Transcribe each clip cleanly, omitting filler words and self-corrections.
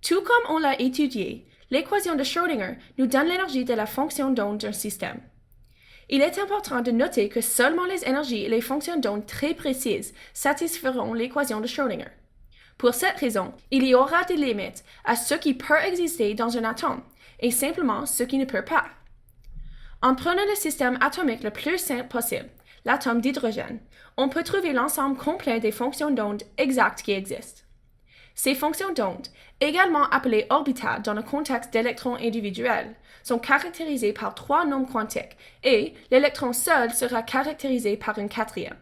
Tout comme on l'a étudié, l'équation de Schrödinger nous donne l'énergie de la fonction d'onde d'un système. Il est important de noter que seulement les énergies et les fonctions d'onde très précises satisferont l'équation de Schrödinger. Pour cette raison, il y aura des limites à ce qui peut exister dans un atome et simplement ce qui ne peut pas. En prenant le système atomique le plus simple possible, l'atome d'hydrogène, on peut trouver l'ensemble complet des fonctions d'onde exactes qui existent. Ces fonctions d'onde, également appelées orbitales dans le contexte d'électrons individuels, sont caractérisées par 3 nombres quantiques et l'électron seul sera caractérisé par un quatrième.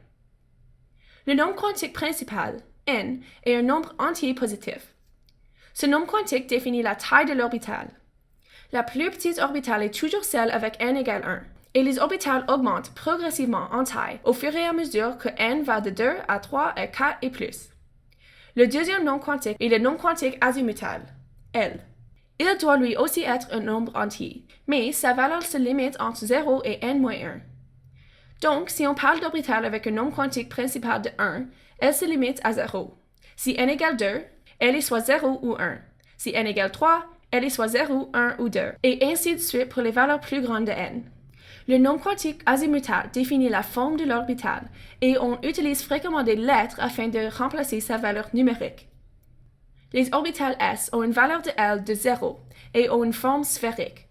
Le nombre quantique principal, n, est un nombre entier positif. Ce nombre quantique définit la taille de l'orbitale. La plus petite orbitale est toujours celle avec n égale 1, et les orbitales augmentent progressivement en taille au fur et à mesure que n va de 2 à 3 à 4 et plus. Le deuxième nombre quantique est le nombre quantique azimutal, L. Il doit lui aussi être un nombre entier, mais sa valeur se limite entre 0 et n-1. Donc, si on parle d'orbital avec un nombre quantique principal de 1, elle se limite à 0. Si n égale 2, elle est soit 0 ou 1. Si n égale 3, elle est soit 0, 1 ou 2, et ainsi de suite pour les valeurs plus grandes de n. Le nombre quantique azimutal définit la forme de l'orbitale et on utilise fréquemment des lettres afin de remplacer sa valeur numérique. Les orbitales s ont une valeur de L de 0 et ont une forme sphérique.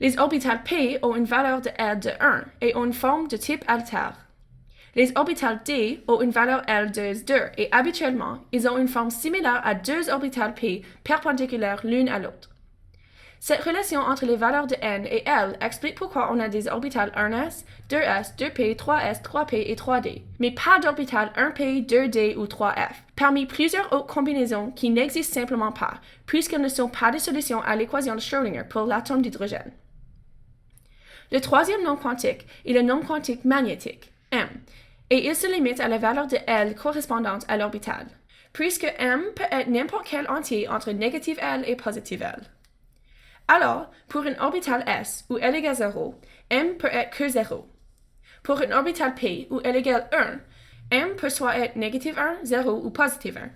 Les orbitales p ont une valeur de L de 1 et ont une forme de type altar. Les orbitales d ont une valeur L de 2 et habituellement, ils ont une forme similaire à 2 orbitales p perpendiculaires l'une à l'autre. Cette relation entre les valeurs de n et L explique pourquoi on a des orbitales 1s, 2s, 2p, 3s, 3p et 3d, mais pas d'orbitales 1p, 2d ou 3f, parmi plusieurs autres combinaisons qui n'existent simplement pas, puisqu'elles ne sont pas des solutions à l'équation de Schrödinger pour l'atome d'hydrogène. Le troisième nombre quantique est le nombre quantique magnétique, m, et il se limite à la valeur de L correspondante à l'orbitale, puisque m peut être n'importe quel entier entre négative L et positive L. Alors, pour une orbitale s où L égale 0, m peut être que 0. Pour une orbitale p où L égale 1, m peut soit être négative 1, 0 ou positive 1.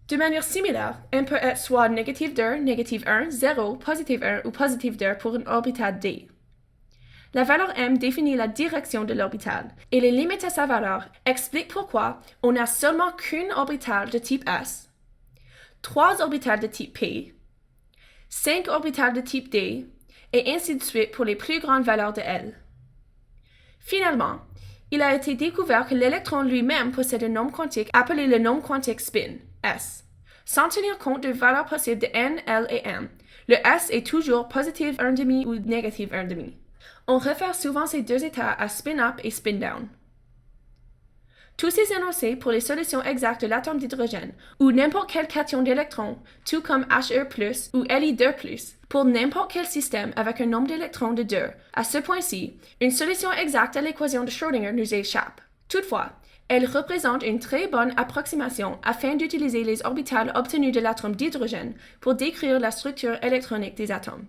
De manière similaire, m peut être soit négative 2, négative 1, 0, positive 1 ou positive 2 pour une orbitale d. La valeur m définit la direction de l'orbitale et les limites à sa valeur expliquent pourquoi on n'a seulement qu'une orbitale de type s, 3 orbitales de type p, 5 orbitales de type d, et ainsi de suite pour les plus grandes valeurs de L. Finalement, il a été découvert que l'électron lui-même possède un nombre quantique appelé le nombre quantique spin, S. Sans tenir compte de valeurs possibles de n, L et m, le S est toujours positive 1,5 ou négative 1,5. On réfère souvent ces deux états à spin-up et spin-down. Tous ces énoncés pour les solutions exactes de l'atome d'hydrogène ou n'importe quel cation d'électrons, tout comme He+, ou Li2+, pour n'importe quel système avec un nombre d'électrons de 2. À ce point-ci, une solution exacte à l'équation de Schrödinger nous échappe. Toutefois, elle représente une très bonne approximation afin d'utiliser les orbitales obtenues de l'atome d'hydrogène pour décrire la structure électronique des atomes.